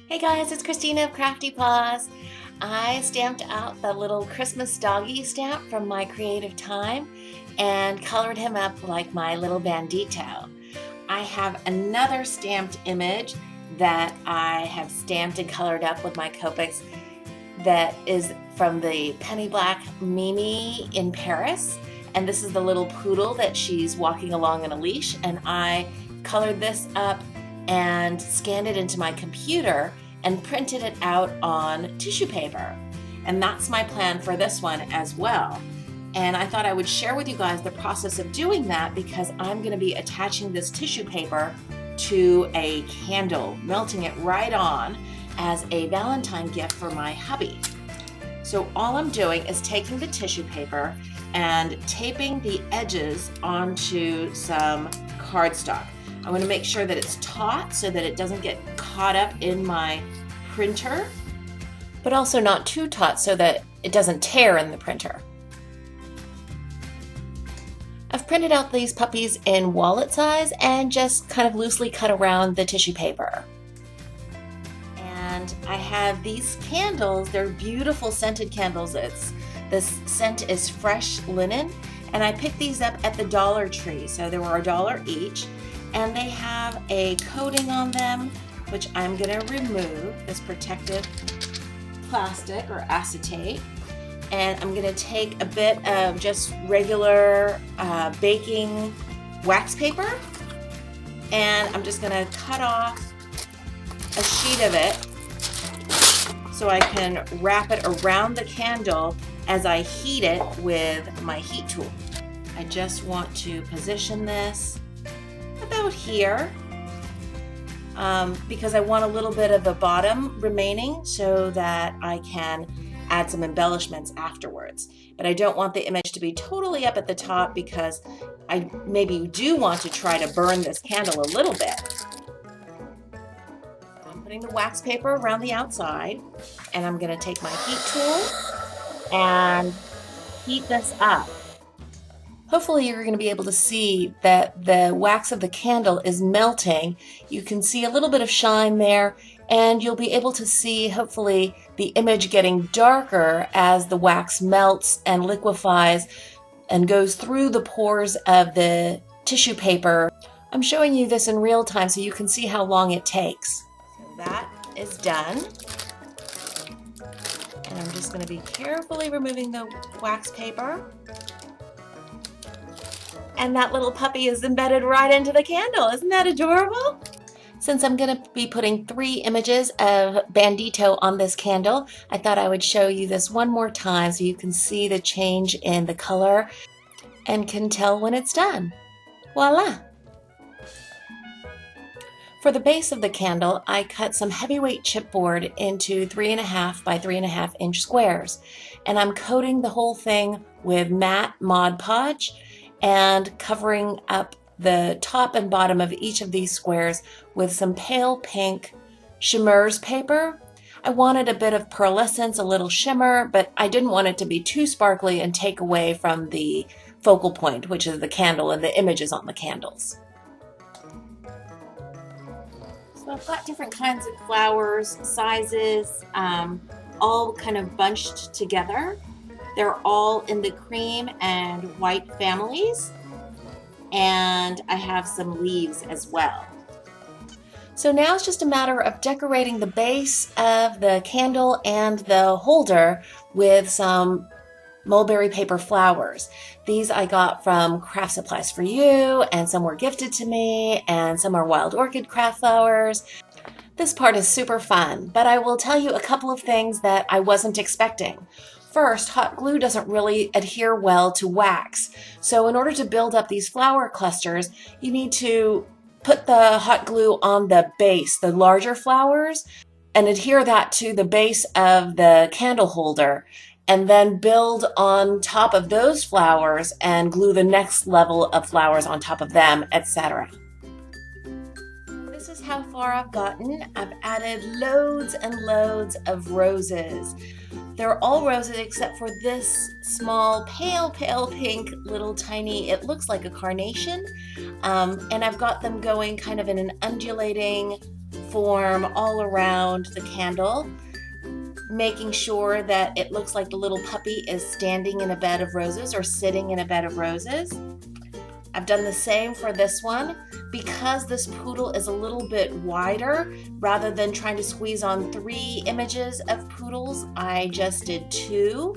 Hey guys, it's Christina of CraftyPaws. I stamped out the little Christmas doggy stamp from my creative time and colored him up like my little bandito. I have another stamped image that I have stamped and colored up with my Copics that is from the Penny Black Mimi in Paris. And this is the little poodle that she's walking along in a leash, and I colored this up and scanned it into my computer and printed it out on tissue paper. And that's my plan for this one as well. And I thought I would share with you guys the process of doing that because I'm going to be attaching this tissue paper to a candle, melting it right on as a Valentine gift for my hubby. So all I'm doing is taking the tissue paper and taping the edges onto some cardstock. I want to make sure that it's taut so that it doesn't get caught up in my printer, but also not too taut so that it doesn't tear in the printer. I've printed out these puppies in wallet size and just kind of loosely cut around the tissue paper. And I have these candles. They're beautiful scented candles. This scent is fresh linen, and I picked these up at the Dollar Tree, so they were $1 each, and they have a coating on them, which I'm going to remove, this protective plastic or acetate, and I'm going to take a bit of just regular baking wax paper, and I'm just going to cut off a sheet of it so I can wrap it around the candle as I heat it with my heat tool. I just want to position this about here because I want a little bit of the bottom remaining so that I can add some embellishments afterwards. But I don't want the image to be totally up at the top because I maybe do want to try to burn this candle a little bit. I'm putting the wax paper around the outside, and I'm going to take my heat tool and heat this up. Hopefully you're going to be able to see that the wax of the candle is melting. You can see a little bit of shine there, and you'll be able to see hopefully the image getting darker as the wax melts and liquefies and goes through the pores of the tissue paper. I'm showing you this in real time so you can see how long it takes. So that is done. And I'm just going to be carefully removing the wax paper. And that little puppy is embedded right into the candle. Isn't that adorable? Since I'm going to be putting 3 images of Bandito on this candle, I thought I would show you this one more time so you can see the change in the color and can tell when it's done. Voila! For the base of the candle, I cut some heavyweight chipboard into 3.5 by 3.5 inch squares, and I'm coating the whole thing with matte Mod Podge and covering up the top and bottom of each of these squares with some pale pink Shimmers paper. I wanted a bit of pearlescence, a little shimmer, but I didn't want it to be too sparkly and take away from the focal point, which is the candle and the images on the candles. So I've got different kinds of flowers, sizes, all kind of bunched together. They're all in the cream and white families, and I have some leaves as well. So now it's just a matter of decorating the base of the candle and the holder with some mulberry paper flowers. These I got from Craft Supplies for You, and some were gifted to me, and some are wild orchid craft flowers. This part is super fun, but I will tell you a couple of things that I wasn't expecting. First, hot glue doesn't really adhere well to wax. So in order to build up these flower clusters, you need to put the hot glue on the base, the larger flowers, and adhere that to the base of the candle holder, and then build on top of those flowers and glue the next level of flowers on top of them, etc. This is how far I've gotten. I've added loads and loads of roses. They're all roses except for this small pale pink little tiny, it looks like a carnation, and I've got them going kind of in an undulating form all around the candle, making sure that it looks like the little puppy is standing in a bed of roses or sitting in a bed of roses. I've done the same for this one. Because this poodle is a little bit wider, rather than trying to squeeze on 3 images of poodles, I just did 2.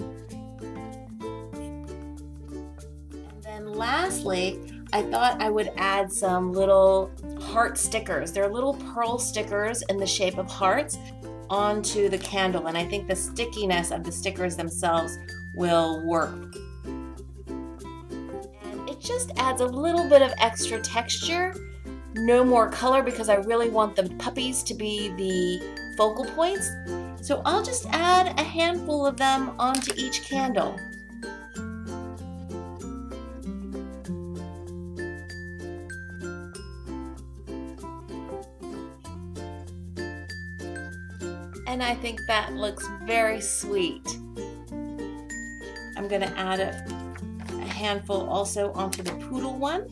And then lastly, I thought I would add some little heart stickers. They're little pearl stickers in the shape of hearts onto the candle, and I think the stickiness of the stickers themselves will work. Just adds a little bit of extra texture. No more color because I really want the puppies to be the focal points. So I'll just add a handful of them onto each candle. And I think that looks very sweet. I'm going to add a handful also onto the poodle one.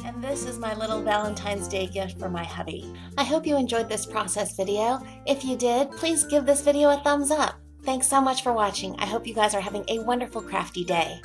And this is my little Valentine's Day gift for my hubby. I hope you enjoyed this process video. If you did, please give this video a thumbs up. Thanks so much for watching. I hope you guys are having a wonderful crafty day.